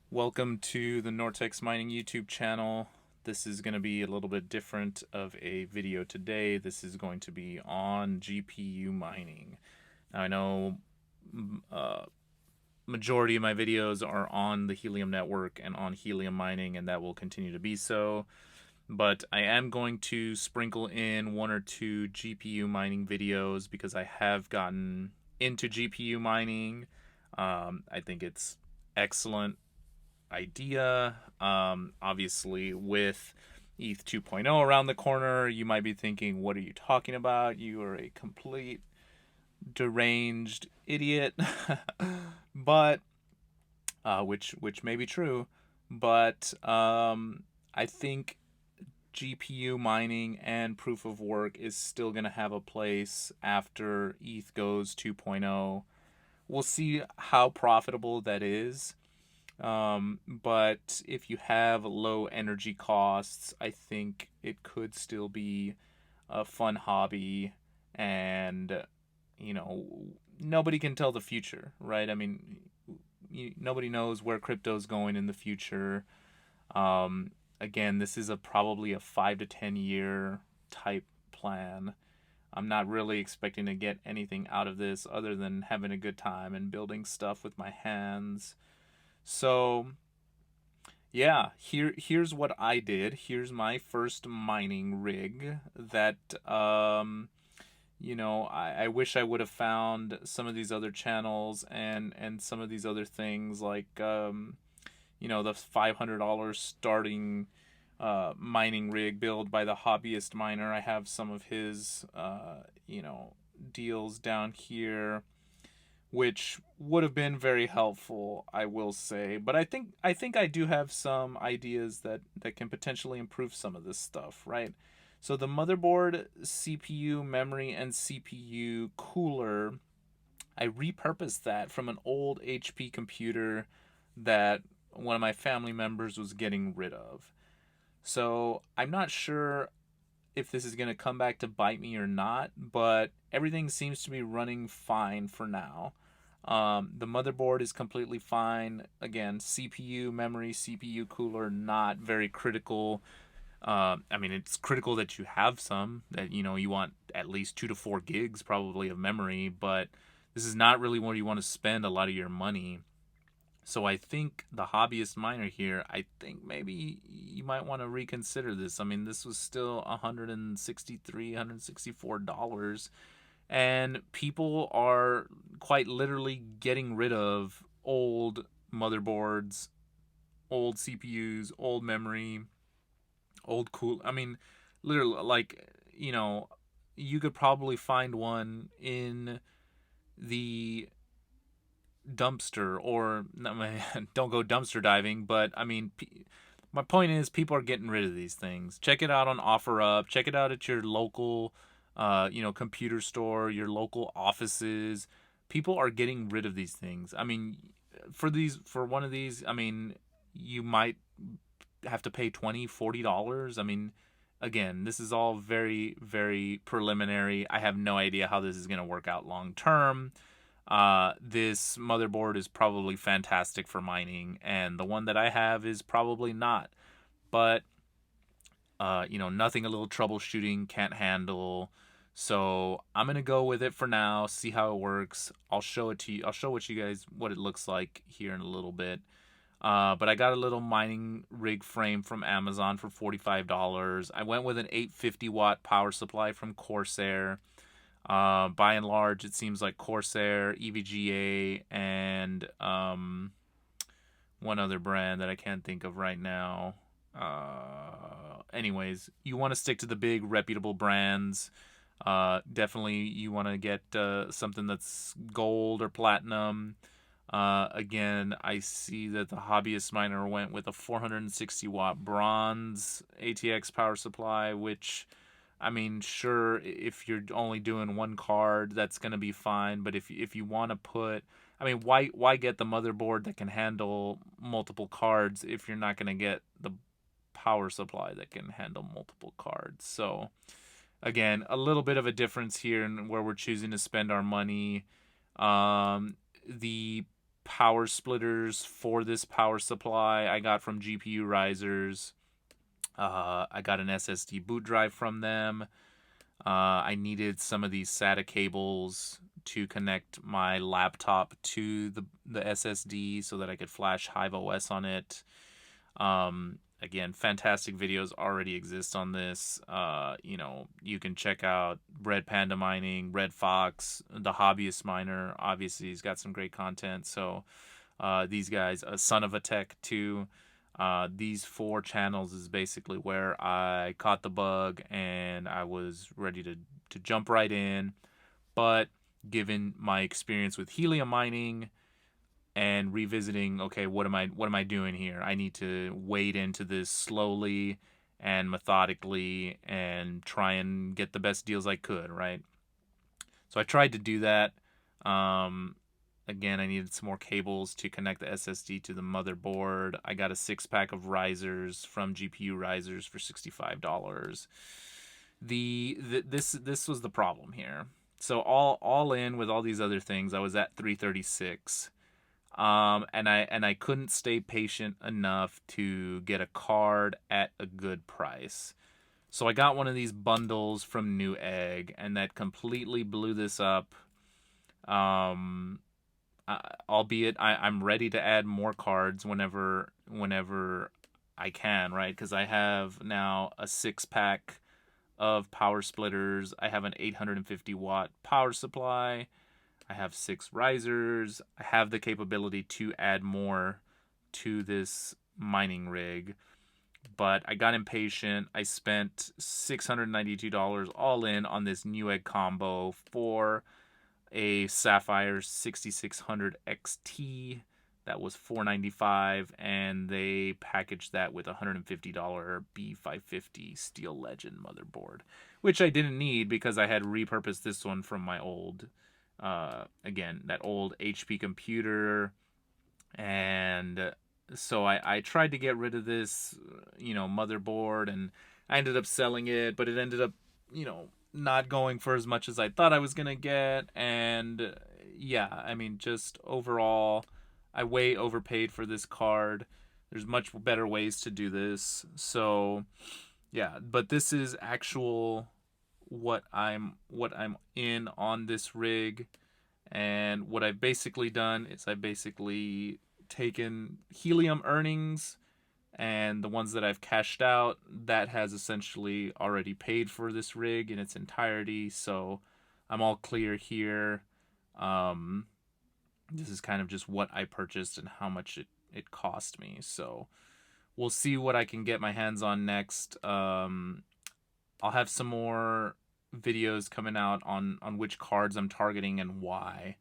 Welcome to the Nortex Mining YouTube channel. This is going to be a little bit different of a video today. This is going to be on GPU mining. Now, I know majority of my videos are on the Helium network and on helium mining, and that will continue to be so. But I am going to sprinkle in one or two GPU mining videos because I have gotten into GPU mining. I think it's excellent idea. Obviously, with ETH 2.0 around the corner, you might be thinking, what are you talking about? You are a complete deranged idiot. but which may be true, but I think GPU mining and proof of work is still going to have a place after ETH goes 2.0. We'll see how profitable that is. But if you have low energy costs, I think it could still be a fun hobby. And, you know, nobody can tell the future, right? I mean, nobody knows where crypto's going in the future. Again, this is probably a 5 to 10 year type plan. I'm not really expecting to get anything out of this other than having a good time and building stuff with my hands. So, yeah, here's what I did. Here's my first mining rig that I wish I would have found some of these other channels and some of these other things like the $500 starting mining rig build by the Hobbyist Miner. I have some of his deals down here, which would have been very helpful, I will say. But I think I do have some ideas that can potentially improve some of this stuff, right? So the motherboard, CPU, memory, and CPU cooler, I repurposed that from an old HP computer that one of my family members was getting rid of. So I'm not sure if this is going to come back to bite me or not, but everything seems to be running fine for now. The motherboard is completely fine. Again, CPU, memory, CPU cooler, not very critical. I mean, it's critical that you have some, that you want at least 2 to 4 gigs probably of memory, but this is not really where you want to spend a lot of your money. So I think the hobbyist miner here, I think maybe you might want to reconsider this. I mean, this was still $163, $164, and people are quite literally getting rid of old motherboards, old CPUs, old memory, old cool. I mean, literally, like, you could probably find one in the dumpster, or don't go dumpster diving, but I mean, my point is people are getting rid of these things. Check it out on OfferUp. Check it out at your local computer store, your local offices. People are getting rid of these things. I mean, for one of these, I mean, you might have to pay $20, $40. I mean, again, this is all very, very preliminary. I have no idea how this is going to work out long term. This motherboard is probably fantastic for mining, and the one that I have is probably not. But nothing a little troubleshooting can't handle. So I'm gonna go with it for now. See how it works. I'll show it to you. I'll show what it looks like here in a little bit. But I got a little mining rig frame from Amazon for $45. I went with an 850 watt power supply from Corsair. By and large, it seems like Corsair, EVGA, and one other brand that I can't think of right now. Anyways, you want to stick to the big reputable brands. Definitely, you want to get something that's gold or platinum. Again, I see that the Hobbyist Miner went with a 460 watt bronze ATX power supply, which, I mean, sure, if you're only doing one card, that's gonna be fine. But if you want to put, I mean, why get the motherboard that can handle multiple cards if you're not gonna get the power supply that can handle multiple cards? So again, a little bit of a difference here in where we're choosing to spend our money. The power splitters for this power supply I got from GPU Risers. I got an SSD boot drive from them. I needed some of these SATA cables to connect my laptop to the SSD so that I could flash Hive OS on it. Again, fantastic videos already exist on this. You can check out Red Panda Mining, Red Fox, the Hobbyist Miner. Obviously, he's got some great content. So these guys, Son of a Tech too. These 4 channels is basically where I caught the bug and I was ready to jump right in. But given my experience with helium mining and revisiting, okay, what am I doing here? I need to wade into this slowly and methodically and try and get the best deals I could, right? So I tried to do that. Again, I needed some more cables to connect the SSD to the motherboard. I got a 6-pack of risers from GPU Risers for $65. This was the problem here. So all in with all these other things, I was at $336. And I couldn't stay patient enough to get a card at a good price. So I got one of these bundles from Newegg, and that completely blew this up. Albeit I'm ready to add more cards whenever I can, right? Because I have now a 6-pack of power splitters. I have an 850 watt power supply. I have 6 risers. I have the capability to add more to this mining rig. But I got impatient. I spent $692 all in on this Newegg combo for a Sapphire 6600 XT that was $495, and they packaged that with a $150 B550 Steel Legend motherboard, which I didn't need because I had repurposed this one from my old again, that old HP computer. And so I tried to get rid of this motherboard, and I ended up selling it, but it ended up not going for as much as I thought I was gonna get. And yeah, I mean, just overall, I way overpaid for this card. There's much better ways to do this. So yeah, but this is actual what I'm in on this rig. And what I've basically done is I've basically taken helium earnings, and the ones that I've cashed out, that has essentially already paid for this rig in its entirety. So I'm all clear here. This is kind of just what I purchased and how much it cost me. So we'll see what I can get my hands on next. I'll have some more videos coming out on which cards I'm targeting and why.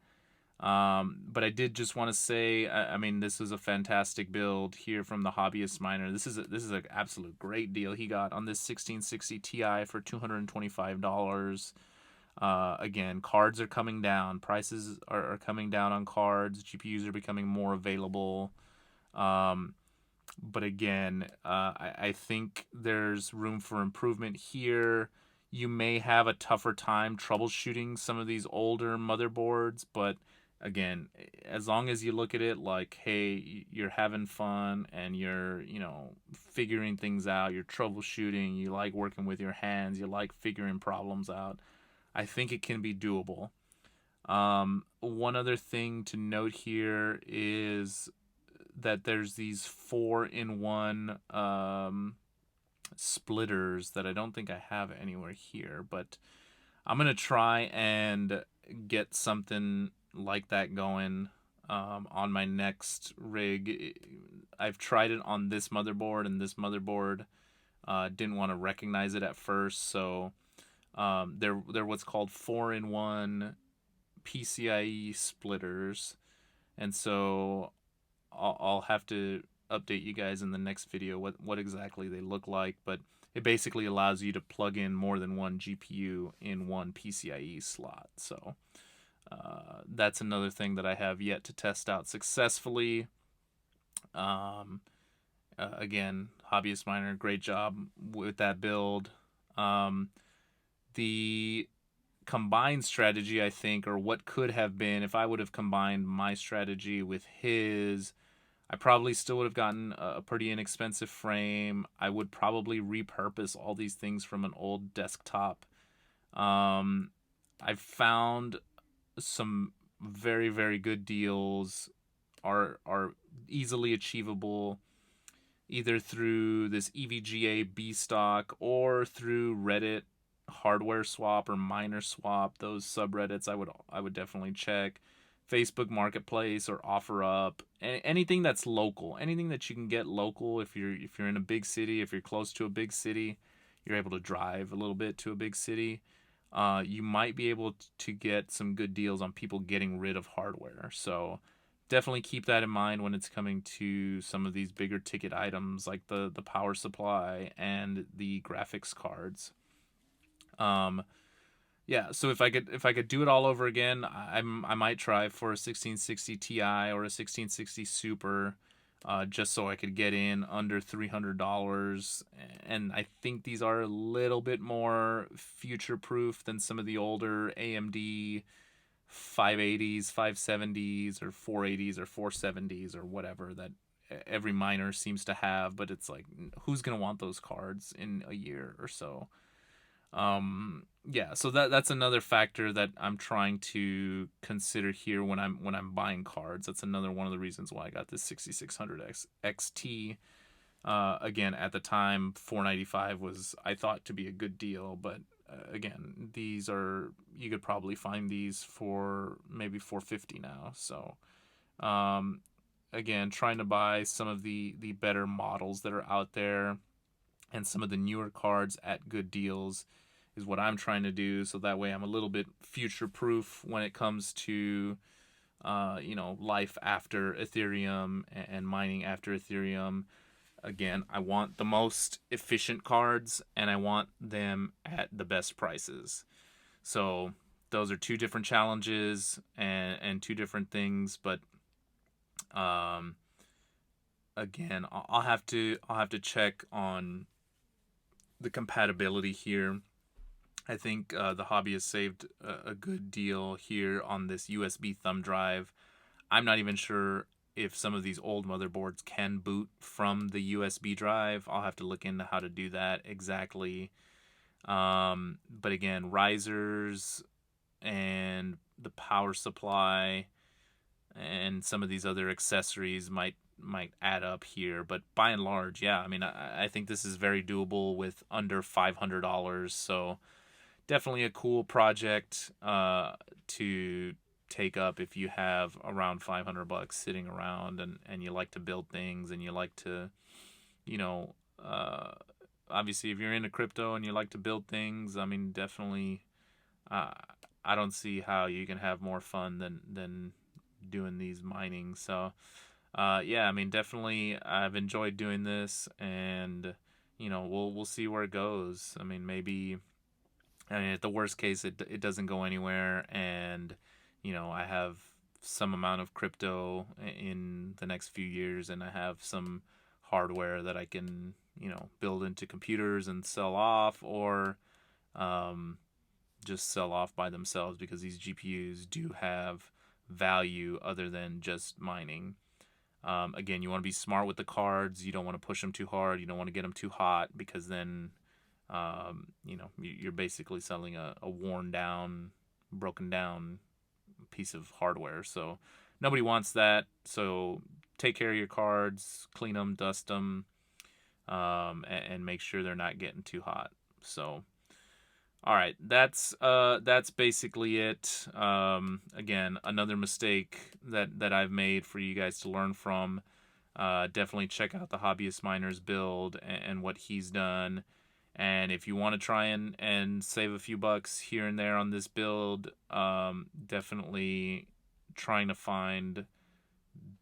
But I did just want to say, I mean, this was a fantastic build here from the Hobbyist Miner. This is an absolute great deal he got on this 1660 Ti for $225. Again, cards are coming down. Prices are coming down on cards. GPUs are becoming more available. But again, I think there's room for improvement here. You may have a tougher time troubleshooting some of these older motherboards, but again, as long as you look at it like, hey, you're having fun and you're, figuring things out, you're troubleshooting, you like working with your hands, you like figuring problems out, I think it can be doable. One other thing to note here is that there's these 4-in-1 splitters that I don't think I have anywhere here, but I'm gonna try and get something like that going on my next rig. I've tried it on this motherboard, and this motherboard didn't want to recognize it at first, so they're what's called 4-in-1 PCIe splitters, and so I'll have to update you guys in the next video what exactly they look like, but it basically allows you to plug in more than one GPU in one PCIe slot. So that's another thing that I have yet to test out successfully. Again, Hobbyist Miner, great job with that build. The combined strategy, I think, or what could have been if I would have combined my strategy with his, I probably still would have gotten a pretty inexpensive frame. I would probably repurpose all these things from an old desktop. Um, I've found some very, very good deals are easily achievable either through this EVGA B stock or through Reddit hardware swap or miner swap. Those subreddits I would definitely check. Facebook Marketplace or OfferUp, anything that's local, anything that you can get local. If you're in a big city, if you're close to a big city, you're able to drive a little bit to a big city. You might be able to get some good deals on people getting rid of hardware. So definitely keep that in mind when it's coming to some of these bigger ticket items like the power supply and the graphics cards. Um, yeah, so if I could do it all over again, I might try for a 1660 Ti or a 1660 Super, just so I could get in under $300. And I think these are a little bit more future proof than some of the older AMD 580s, 570s, or 480s or 470s or whatever that every miner seems to have. But it's like, who's gonna want those cards in a year or so? Yeah, so that's another factor that I'm trying to consider here when I'm buying cards. That's another one of the reasons why I got this 6600 XT. Again, at the time, 495 was, I thought, to be a good deal, but again, these are, you could probably find these for maybe 450 now. So again, trying to buy some of the better models that are out there and some of the newer cards at good deals is what I'm trying to do. So that way I'm a little bit future proof when it comes to, life after Ethereum and mining after Ethereum. Again, I want the most efficient cards and I want them at the best prices. So those are two different challenges and two different things. But um, again, I'll have to check on the compatibility here. I think the hobbyist saved a good deal here on this USB thumb drive. I'm not even sure if some of these old motherboards can boot from the USB drive. I'll have to look into how to do that exactly. But again, risers and the power supply and some of these other accessories might add up here. But by and large, yeah, I mean, I think this is very doable with under $500. So definitely a cool project to take up if you have around $500 sitting around and you like to build things and you like to, you know, uh, obviously if you're into crypto and you like to build things, I mean, definitely, uh, I don't see how you can have more fun than doing these mining. So, yeah, I mean, definitely I've enjoyed doing this and, we'll see where it goes. I mean, maybe, I mean, at the worst case, it doesn't go anywhere, and I have some amount of crypto in the next few years, and I have some hardware that I can build into computers and sell off, or um, just sell off by themselves because these GPUs do have value other than just mining. Again, you want to be smart with the cards. You don't want to push them too hard. You don't want to get them too hot because then you're basically selling a worn down, broken down piece of hardware. So nobody wants that. So take care of your cards, clean them, dust them, and make sure they're not getting too hot. So, all right, that's basically it. Again, another mistake that I've made for you guys to learn from. Definitely check out the Hobbyist Miner's build and what he's done. And if you want to try and save a few bucks here and there on this build, definitely trying to find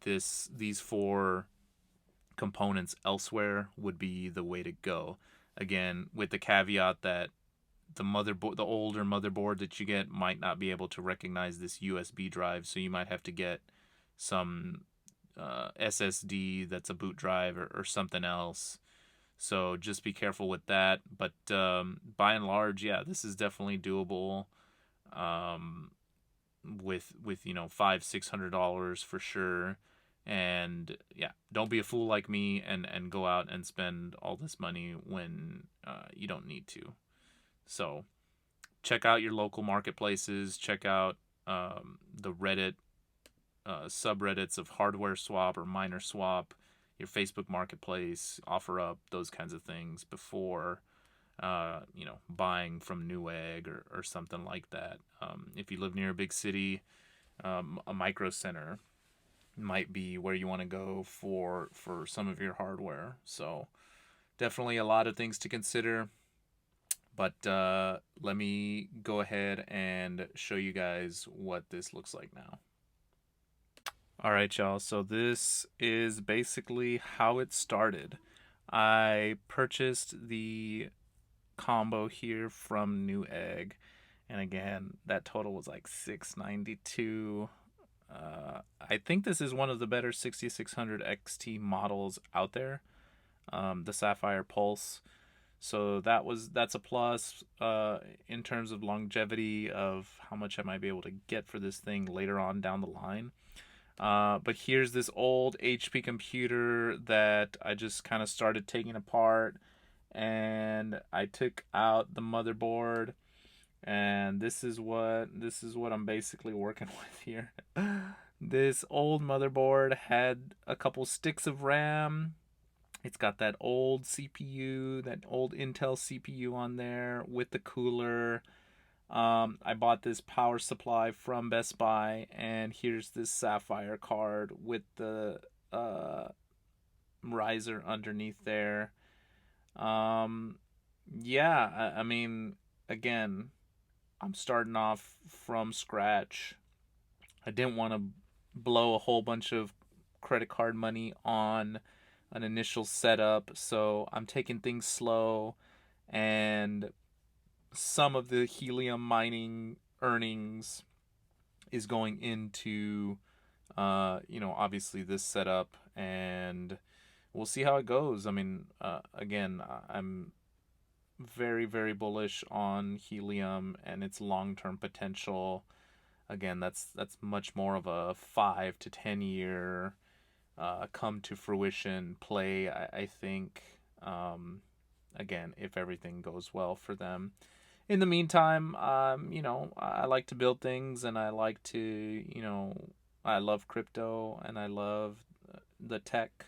these four components elsewhere would be the way to go. Again, with the caveat that the older motherboard that you get might not be able to recognize this USB drive, so you might have to get some SSD that's a boot drive or something else. So just be careful with that. But by and large, yeah, this is definitely doable. with $500-600 for sure. And yeah, don't be a fool like me and go out and spend all this money when you don't need to. So check out your local marketplaces. Check out the Reddit subreddits of Hardware Swap or Miner Swap, your Facebook Marketplace, OfferUp, those kinds of things before buying from Newegg or something like that. If you live near a big city, a micro center might be where you want to go for some of your hardware. So definitely a lot of things to consider. But let me go ahead and show you guys what this looks like now. All right, y'all. So this is basically how it started. I purchased the combo here from Newegg, and again, that total was like $692. I think this is one of the better 6600 XT models out there, the Sapphire Pulse. So that's a plus in terms of longevity of how much I might be able to get for this thing later on down the line. But here's this old HP computer that I just kind of started taking apart, and I took out the motherboard, and this is what I'm basically working with here. This old motherboard had a couple sticks of RAM. It's got that old CPU, that old Intel CPU on there with the cooler. I bought this power supply from Best Buy, and here's this Sapphire card with the riser underneath there. Yeah, I mean, again, I'm starting off from scratch. I didn't want to blow a whole bunch of credit card money on an initial setup, so I'm taking things slow, and some of the helium mining earnings is going into obviously this setup, and we'll see how it goes. I mean, again, I'm very, very bullish on helium and its long-term potential. Again, that's much more of a 5 to 10 year come to fruition play, I think. Again, if everything goes well for them. In the meantime, I like to build things, and I like to, I love crypto, and I love the tech.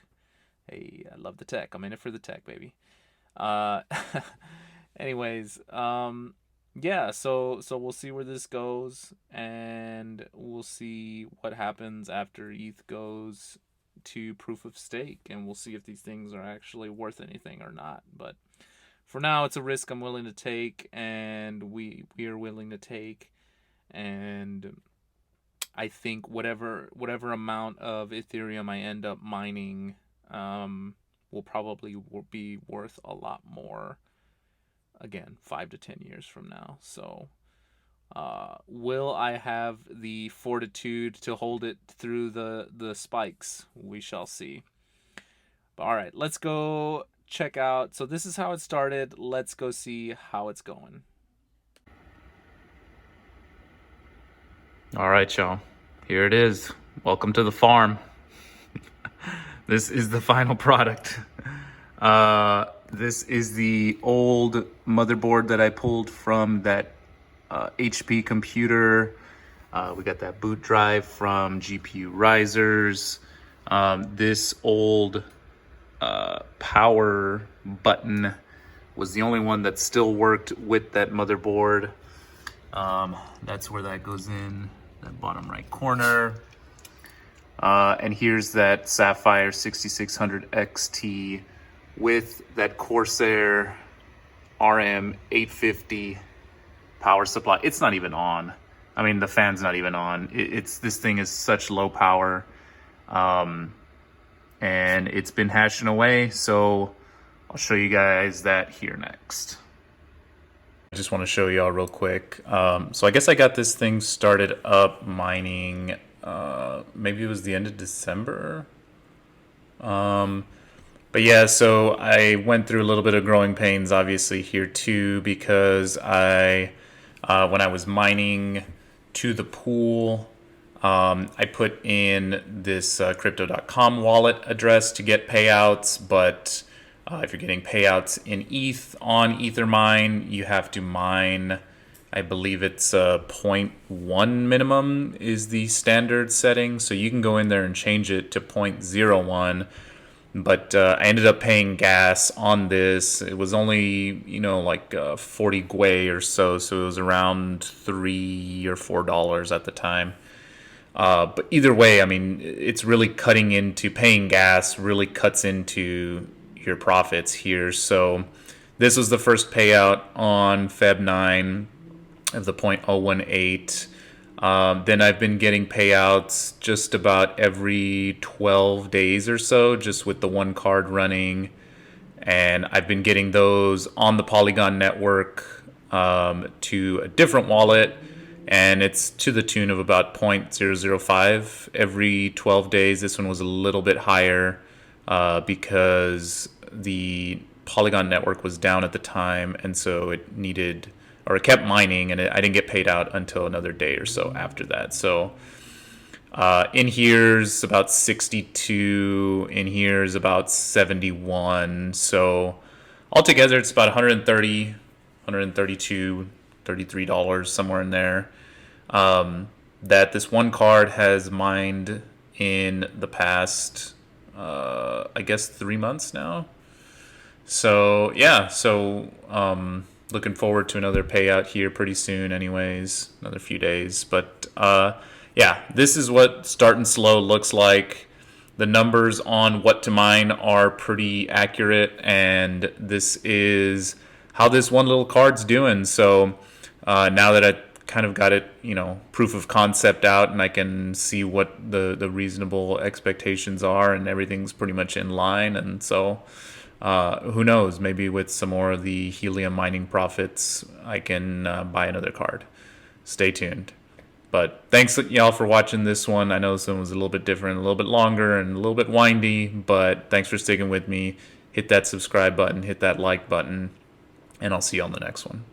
Hey, I love the tech. I'm in it for the tech, baby. Uh, anyways, yeah. So we'll see where this goes, and we'll see what happens after ETH goes to proof of stake, and we'll see if these things are actually worth anything or not. But for now, it's a risk I'm willing to take, and we are willing to take, and I think whatever amount of Ethereum I end up mining will probably be worth a lot more, again, 5 to 10 years from now. So will I have the fortitude to hold it through the spikes? We shall see. But all right, let's go check out. So this is how it started. Let's go see how it's going. All right, y'all. Here it is. Welcome to the farm. This is the final product. This is the old motherboard that I pulled from that HP computer. We got that boot drive from GPU risers. This old power button was the only one that still worked with that motherboard. That's where that goes in, that bottom right corner. And here's that Sapphire 6600 XT with that Corsair RM850 power supply. It's not even on. I mean, the fan's not even on. This thing is such low power. And it's been hashing away, so I'll show you guys that here next. I just want to show y'all real quick. So I guess I got this thing started up mining, maybe it was the end of December. But yeah, so I went through a little bit of growing pains obviously here too, because I When I was mining to the pool, I put in this crypto.com wallet address to get payouts, but if you're getting payouts in ETH on Ethermine, you have to mine. I believe it's zero point 0.1 minimum is the standard setting, so you can go in there and change it to 0.01. But I ended up paying gas on this. It was only, like 40 gwei or so it was around $3 or $4 at the time. But either way, I mean, it's really cutting into paying gas, really cuts into your profits here. So this was the first payout on Feb 9 of the 0.018. Then I've been getting payouts just about every 12 days or so, just with the one card running. And I've been getting those on the Polygon network to a different wallet. And it's to the tune of about 0.005 every 12 days. This one was a little bit higher because the Polygon network was down at the time. And so it needed, or it kept mining, and I didn't get paid out until another day or so after that. So in here's about 62, in here's about 71. So altogether, it's about 130, 132, $33, somewhere in there. That this one card has mined in the past, I guess, 3 months now. So yeah, looking forward to another payout here pretty soon, anyways, another few days. But yeah, this is what Start and Slow looks like. The numbers on what to mine are pretty accurate, and this is how this one little card's doing. So now that I kind of got it, proof of concept out, and I can see what the reasonable expectations are, and everything's pretty much in line. And so who knows, maybe with some more of the helium mining profits, I can buy another card. Stay tuned. But thanks y'all for watching this one. I know this one was a little bit different, a little bit longer, and a little bit windy, but thanks for sticking with me. Hit that subscribe button, hit that like button, and I'll see you on the next one.